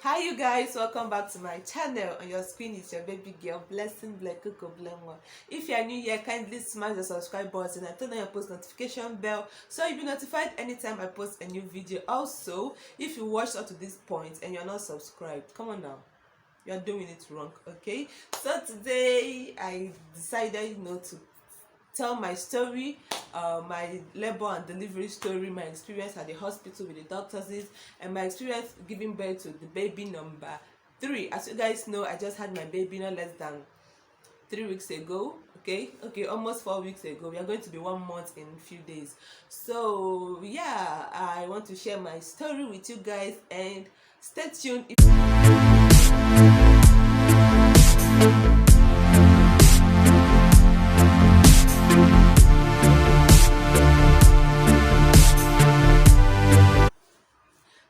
Hi you guys, welcome back to my channel. On your screen is your baby girl Blessing Blecoco Blemwa. If you are new here, kindly smash the subscribe button and turn on your post notification bell so you'll be notified anytime I post a new video. Also, if you watched up to this point and you're not subscribed, come on now, you're doing it wrong. Okay, so today I decided to tell my story, my labor and delivery story, my experience at the hospital with the doctors, and my experience giving birth to the baby number 3. As you guys know, I just had my baby no less than 3 weeks ago. Okay, almost 4 weeks ago. We are going to be 1 month in a few days. So yeah, I want to share my story with you guys, and stay tuned.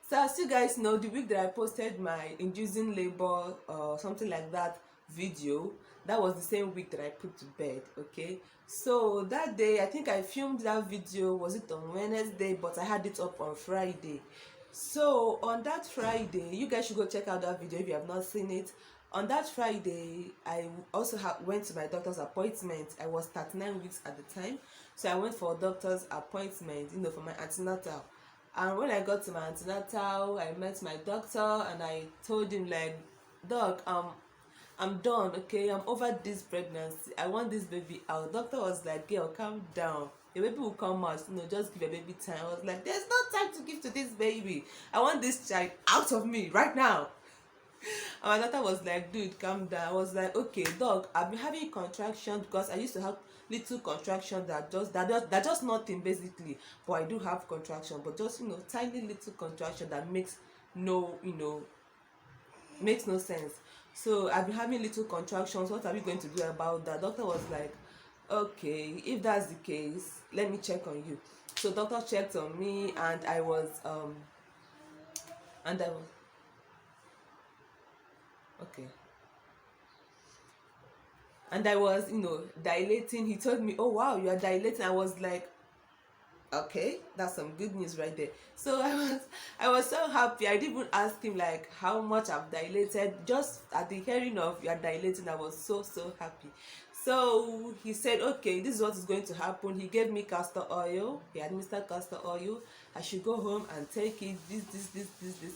So as you guys know, the week that I posted my inducing labor or something like that video, that was the same week that I put to bed. Okay, so that day I think I filmed that video, was it on Wednesday, but I had it up on Friday. So on that Friday, you guys should go check out that video if you have not seen it. On that Friday, I also went to my doctor's appointment. I was 39 weeks at the time, so I went for a doctor's appointment, for my antenatal. And when I got to my antenatal, I met my doctor and I told him, like, doc, I'm done. Okay, I'm over this pregnancy. I want this baby out. Doctor was like, girl, calm down, the baby will come out, just give a baby time. I was like, there's no time to give to this baby. I want this child out of me right now. And my doctor was like, dude, calm down. I was like, okay, doc, I've been having contractions because I used to have little contractions that just nothing basically, but I do have contraction, but just tiny little contraction that makes no makes no sense. So I've been having little contractions. What are we going to do about that? Doctor was like, okay, if that's the case, let me check on you. So doctor checked on me, and I was okay, and I was dilating. He told me, oh wow, you are dilating. I was like, okay, that's some good news right there. So I was so happy. I didn't even ask him like how much I've dilated. Just at the hearing of you are dilating, I was so happy. So he said, okay, this is what is going to happen. He gave me castor oil. He administered castor oil. I should go home and take it, this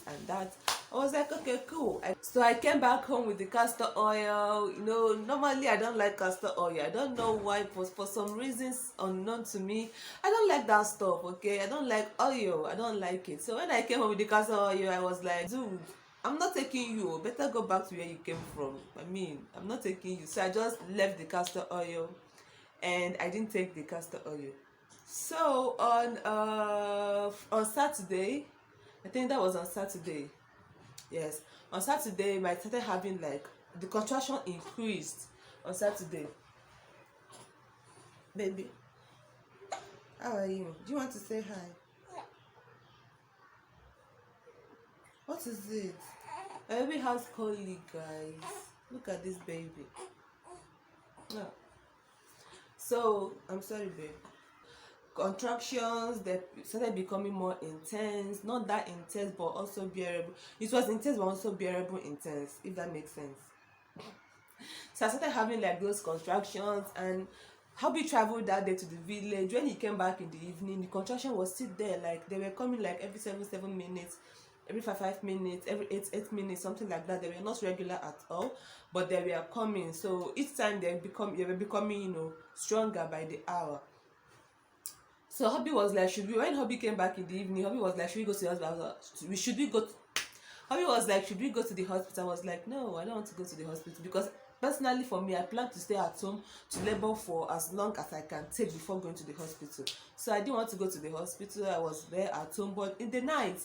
and that. I was like, okay, cool. So I came back home with the castor oil. Normally I don't like castor oil. I don't know why, but for some reasons unknown to me, I don't like that stuff. Okay, I don't like oil. I don't like it. So when I came home with the castor oil, I was like, dude, I'm not taking you. Better go back to where you came from. I'm not taking you. So I just left the castor oil, and I didn't take the castor oil. So on Saturday, I think that was on Saturday. Yes, on Saturday, I started having like the contraction increased on Saturday. Baby, how are you? Do you want to say hi? What is it? My baby has colic, guys. Look at this baby. No. So I'm sorry, babe. Contractions, they started becoming more intense. Not that intense, but also bearable. It was intense, but also bearable intense, if that makes sense. So I started having like those contractions, and hubby traveled that day to the village. When he came back in the evening, the contraction was still there. Like they were coming like every 7 minutes, every 5 minutes, every 8 minutes, something like that. They were not regular at all, but they were coming. So each time they were becoming stronger by the hour. So hubby was like, when hubby came back in the evening, hubby was like, should we go to the hospital? Hubby was like, should we go to the hospital? I was like, no, I don't want to go to the hospital, because personally for me, I plan to stay at home to labor for as long as I can take before going to the hospital. So I didn't want to go to the hospital. I was there at home. But in the night,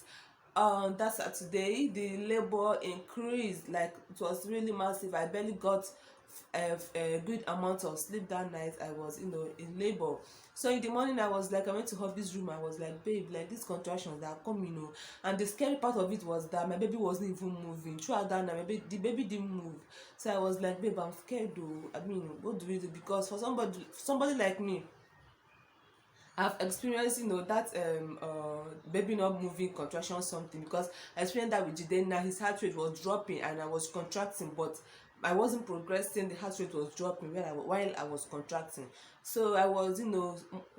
that Saturday, the labor increased. Like, it was really massive. I barely got a good amount of sleep that night. I was in labor. So in the morning, I went to hubby's room. I was like, babe, like these contractions that are coming, and the scary part of it was that my baby wasn't even moving throughout that night. The baby didn't move. So I was like, babe, I'm scared though. What do we do? Because for somebody like me, I've experienced, that baby not moving, contraction something, because I experienced that with Jidena. His heart rate was dropping and I was contracting, but I wasn't progressing. The heart rate was dropping while I was contracting. So I was,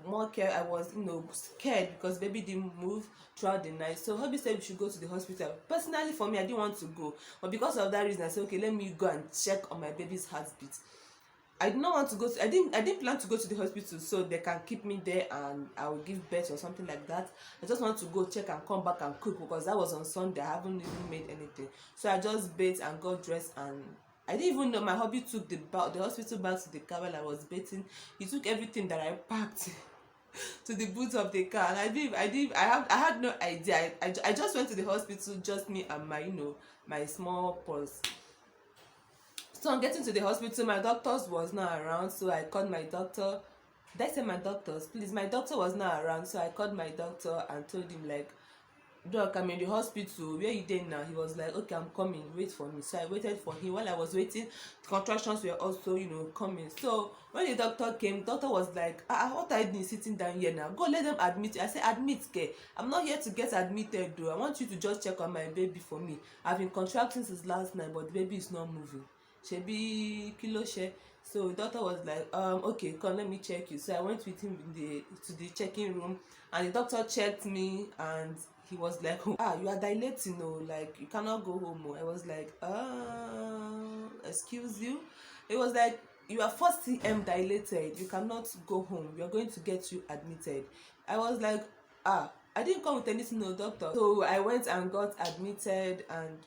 more care. I was, scared because baby didn't move throughout the night. So hubby said we should go to the hospital. Personally, for me, I didn't want to go, but because of that reason, I said, okay, let me go and check on my baby's heartbeat. I did not want to go to, I didn't plan to go to the hospital so they can keep me there and I will give birth or something like that. I just want to go check and come back and cook, because that was on Sunday. I haven't even made anything. So I just bathed and got dressed, and I didn't even know my hubby took the hospital bag to the car while I was bathing. He took everything that I packed to the boot of the car, and I had no idea. I just went to the hospital, just me and my, my small purse. So on getting to the hospital, my doctors was not around, so I called my doctor. Did I say my doctors? Please, my doctor was not around, so I called my doctor and told him, like, doc, I'm in the hospital. Where you doing now? He was like, okay, I'm coming. Wait for me. So I waited for him. While I was waiting, the contractions were also, coming. So when the doctor came, the doctor was like, what are you doing sitting down here now? Go, let them admit you. I said, admit, ke. I'm not here to get admitted, though. I want you to just check on my baby for me. I've been contracting since last night, but the baby is not moving. Shebi kilo she. So the doctor was like, okay, come, let me check you. So I went with him to the checking room, and the doctor checked me, and he was like, you are dilating, like you cannot go home. I was like, excuse you. It was like, you are 4 cm dilated, you cannot go home, we are going to get you admitted. I was like, I didn't come with anything, no, doctor. So I went and got admitted, and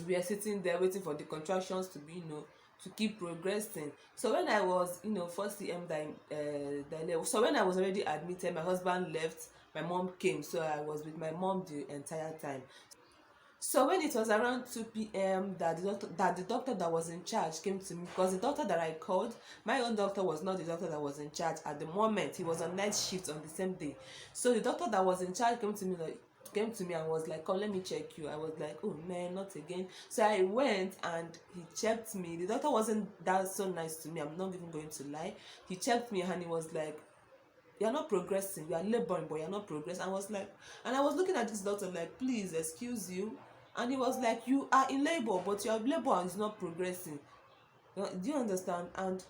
we were sitting there waiting for the contractions to be, to keep progressing. So when I was, 4 cm dilated, so when I was already admitted, my husband left, my mom came, so I was with my mom the entire time. So when it was around 2 p.m. that the doctor that was in charge came to me, because the doctor that I called, my own doctor was not the doctor that was in charge at the moment. He was on night shift on the same day. So the doctor that was in charge came to me and was like, come, let me check you. I was like, oh man, not again. So I went and he checked me. The doctor wasn't that so nice to me, I'm not even going to lie. He checked me and he was like, you're not progressing, you are laboring, but you're not progressing. I was like, and I was looking at this doctor like, please excuse you. And he was like, you are in labor, but your labor is not progressing. Do you understand? And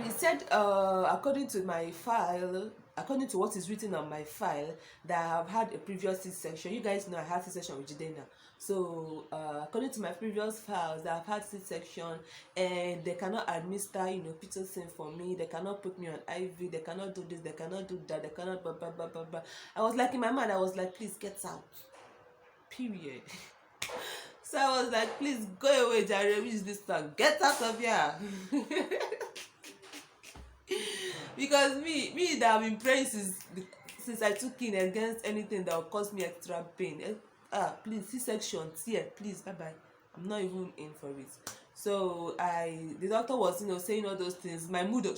he said, according to my file, according to what is written on my file, that I have had a previous C-section. You guys know I had C-section with Jidena. So according to my previous files, that I've had C-section, and they cannot administer, pitocin for me. They cannot put me on IV. They cannot do this. They cannot do that. They cannot blah blah blah blah blah. I was like, in my mind, I was like, please get out. Period. So I was like, please go away, Jerry. Which is this one? Get out of here. Because me that I've been praying since I took in against anything that will cause me extra pain. Please, C-section, here, please, bye bye. I'm not even in for it. So the doctor was, saying all those things. My mood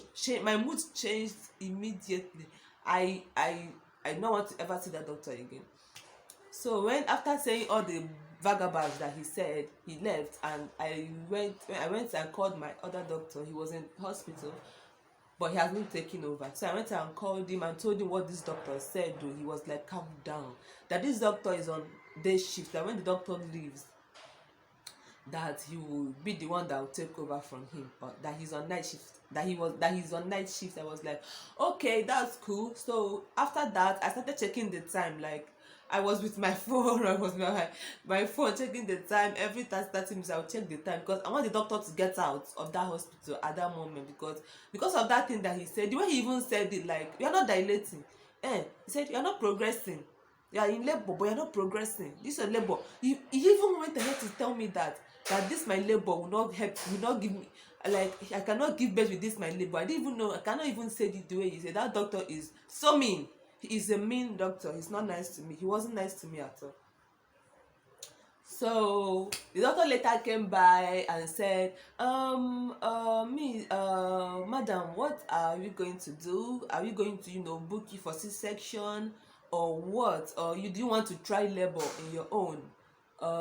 changed immediately. I don't want to ever see that doctor again. So when, after saying all the vagabonds that he said, he left, and I went and called my other doctor. He was in hospital, but he hasn't taken over. So I went and called him and told him what this doctor said. Though he was like, calm down, that this doctor is on day shift, that when the doctor leaves, that he will be the one that will take over from him, but that he's on night shift, that he's on night shift. I was like, okay, that's cool. So after that, I started checking the time. Like, I was with my phone. I was with my phone checking the time. Every 30 minutes I would check the time, because I want the doctor to get out of that hospital at that moment, because of that thing that he said. The way he even said it, like, you're not dilating. He said, you're not progressing. You are in labor, but you're not progressing. This is a labor. He even went ahead to tell me that this my labor will not help, will not give me, like, I cannot give birth with this my labor. I didn't even know. I cannot even say it the way he said. That doctor is so mean. He is a mean doctor. He's not nice to me. He wasn't nice to me at all. So the doctor later came by and said, madam, what are you going to do? Are you going to, book you for C-section or what? Or do you want to try labor in your own?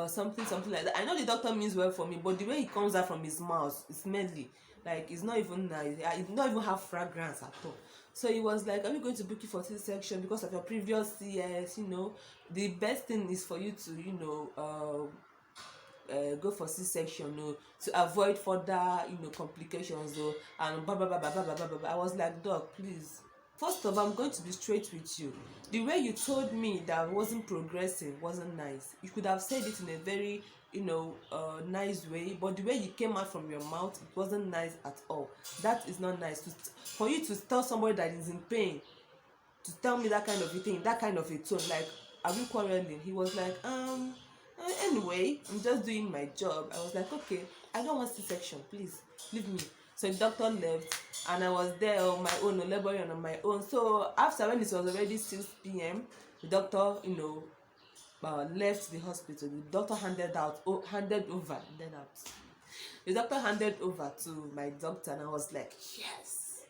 something like that. I know the doctor means well for me, but the way it comes out from his mouth is smelly. Like it's not even nice. It not even have fragrance at all. So he was like, "Are we going to book you for C-section because of your previous CS? You know, the best thing is for you to, go for C-section, to avoid further, complications, and blah blah blah blah blah blah blah blah." I was like, "Doc, please. First of all, I'm going to be straight with you. The way you told me that I wasn't progressing wasn't nice. You could have said it in a very, nice way, but the way you came out from your mouth, it wasn't nice at all. That is not nice. For you to tell somebody that is in pain, to tell me that kind of a thing, that kind of a tone, like, are we quarreling?" He was like, anyway, I'm just doing my job. I was like, okay, I don't want C-section, please leave me. So the doctor left, and I was there on my own, laboring on my own. So after, when it was already 6 p.m., the doctor, left the hospital. The doctor handed over. The doctor handed over to my doctor, and I was like, yes.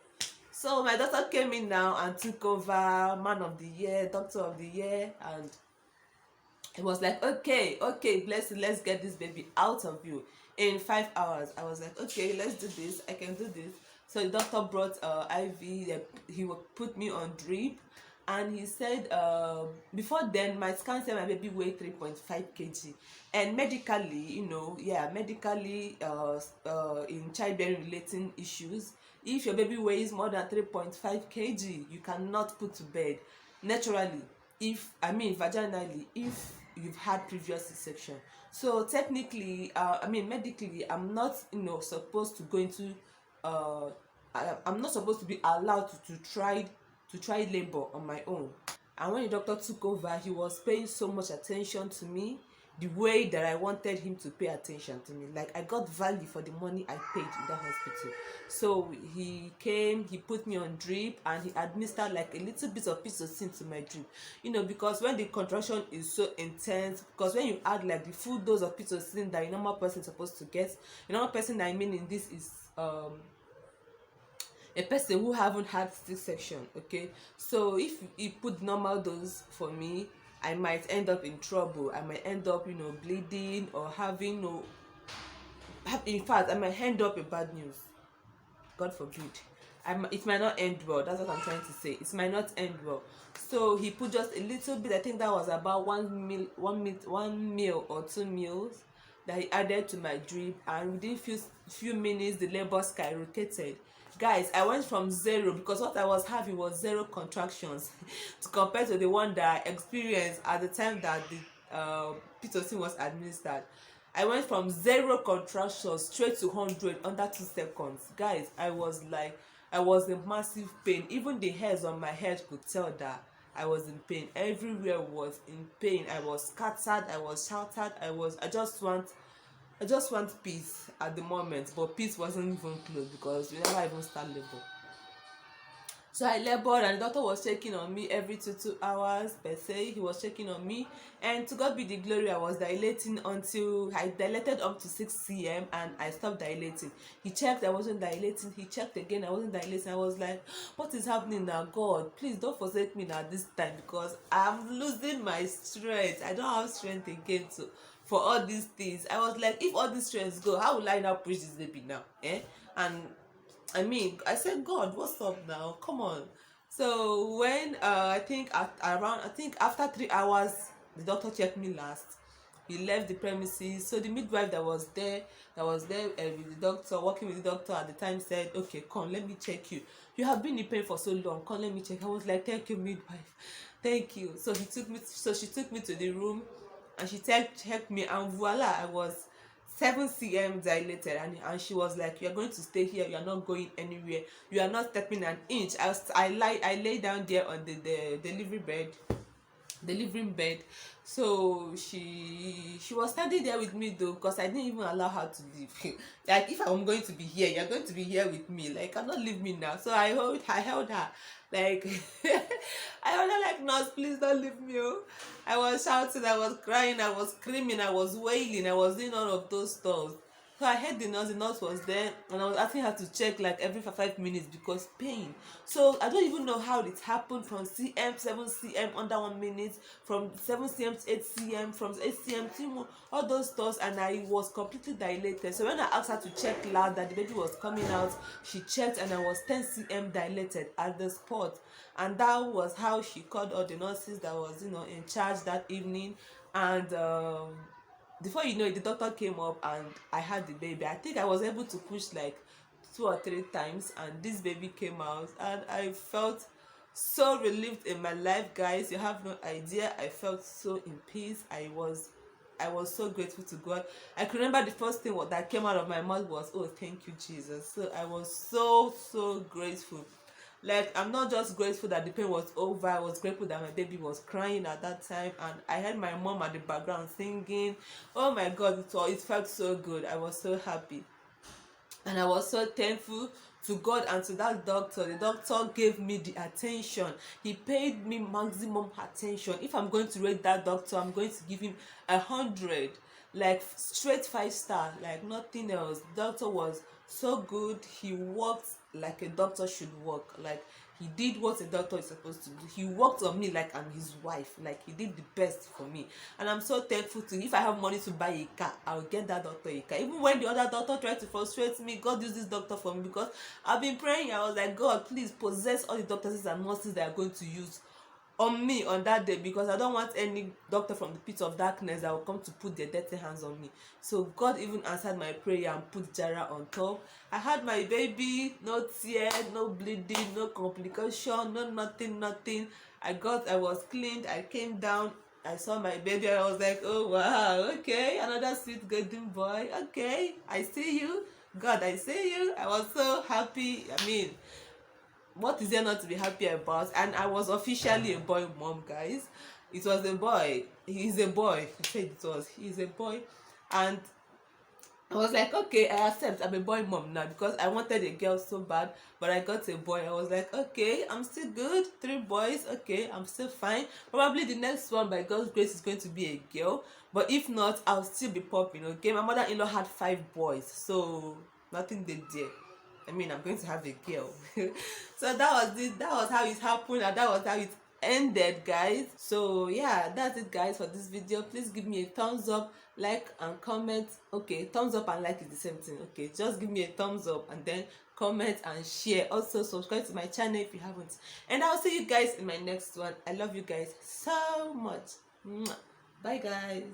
So my doctor came in now and took over, man of the year, doctor of the year, and it was like, okay, bless it, let's get this baby out of you in 5 hours. I was like, okay, let's do this, I can do this. So the doctor brought IV. He would put me on drip, and he said, before then my scan said my baby weighed 3.5 kg, and medically, in childbearing relating issues, if your baby weighs more than 3.5 kg, you cannot put to bed naturally, vaginally, if you've had previous C-section. So technically, medically, I'm not, supposed to go into, I'm not supposed to be allowed to try labor on my own. And when the doctor took over, he was paying so much attention to me, the way that I wanted him to pay attention to me. Like, I got value for the money I paid in that hospital. So he came, he put me on drip, and he administered like a little bit of pitocin to my drip. Because when the contraction is so intense, because when you add like the full dose of pitocin that a normal person is supposed to get, a normal person I mean in this is a person who haven't had C-section, okay? So if he put normal dose for me, I might end up in trouble. I might end up, bleeding, or having in fact, I might end up in bad news. God forbid. It might not end well. That's what I'm trying to say. It might not end well. So he put just a little bit. I think that was about 1 meal or 2 meals that he added to my drip, and within few minutes the labor skyrocketed. Guys, I went from 0, because what I was having was 0 contractions to compare to the one that I experienced at the time that the pitocin was administered. I went from 0 contractions straight to 100 under 2 seconds. Guys, I was in massive pain. Even the hairs on my head could tell that I was in pain. Everywhere was in pain. I was scattered, I was shattered. I just want peace at the moment, but peace wasn't even close, because we never even start labor. So I labored, and the doctor was checking on me every 2 hours per se. He was checking on me, and to God be the glory, I was dilating until I dilated up to 6 cm, and I stopped dilating. He checked, I wasn't dilating. He checked again, I wasn't dilating. I was like, what is happening now? God, please don't forsake me now this time, because I'm losing my strength. I don't have strength again for all these things. I was like, if all these strengths go, how will I now push this baby now? And I said, God, what's up now? Come on. So when I think after 3 hours, the doctor checked me last. He left the premises. So the midwife that was there with the doctor, working with the doctor at the time, said, okay, come, let me check you. You have been in pain for so long. Come, let me check. I was like, thank you, midwife. Thank you. So she took me to the room, and she checked me, and voila, I was 7 cm dilated, and she was like, you're going to stay here, you're not going anywhere, you are not stepping an inch. I lay down there on the delivering bed. So she was standing there with me though, because I didn't even allow her to leave. Like, if I'm going to be here, you're going to be here with me, like, cannot leave me now. So I held her like I held her like, nurse, please don't leave me. I was shouting, I was crying, I was screaming, I was wailing, I was doing all of those stuff. So I heard the nurse was there, and I was asking her to check like every 5 minutes because pain. So I don't even know how it happened from cm 7 cm under 1 minute, from 7 cm to 8 cm, from 8 cm to all those stuff, and I was completely dilated. So when I asked her to check loud that the baby was coming out, she checked and I was 10 cm dilated at the spot. And that was how she called all the nurses that was, in charge that evening. And before you know it, the doctor came up and I had the baby. I think I was able to push like 2 or 3 times, and this baby came out, and I felt so relieved in my life, guys. You have no idea. I felt so in peace. I was so grateful to God. I can remember the first thing that came out of my mouth was, "Oh, thank you, Jesus." So I was so grateful. Like, I'm not just grateful that the pain was over, I was grateful that my baby was crying at that time, and I heard my mom at the background singing. Oh my God, it felt so good. I was so happy, and I was so thankful to God and to that doctor. The doctor gave me the attention. He paid me maximum attention. If I'm going to rate that doctor, I'm going to give him 100, like straight 5 star, like nothing else. The doctor was so good. He worked like a doctor should work. Like, he did what a doctor is supposed to do. He worked on me like I'm his wife. Like, he did the best for me, and I'm so thankful to him. If I have money to buy a car, I'll get that doctor a car. Even when the other doctor tried to frustrate me, God used this doctor for me, because I've been praying. I was like, God, please possess all the doctors and nurses that are going to use on me on that day, because I don't want any doctor from the pit of darkness that will come to put their dirty hands on me. So God even answered my prayer and put Jara on top. I had my baby, no tear, no bleeding, no complication, no nothing. I was cleaned. I came down, I saw my baby. I was like, oh wow, okay, another sweet golden boy. Okay, I see you, God, I see you. I was so happy. I mean, what is there not to be happy about? And I was officially a boy mom, guys. It was a boy. He's a boy. I said it was. He's a boy. And I was like, okay, I accept. I'm a boy mom now, because I wanted a girl so bad, but I got a boy. I was like, okay, I'm still good. 3 boys. Okay, I'm still fine. Probably the next one, by God's grace, is going to be a girl. But if not, I'll still be popping. Okay, my mother-in-law had 5 boys, so nothing they did. I mean, I'm going to have a girl. So that was it. That was how it happened, and that was how it ended, guys. So yeah, that's it, guys, for this video. Please give me a thumbs up, like and comment. Okay, thumbs up and like is the same thing. Okay, just give me a thumbs up and then comment and share. Also subscribe to my channel if you haven't, and I'll see you guys in my next one. I love you guys so much. Bye, guys.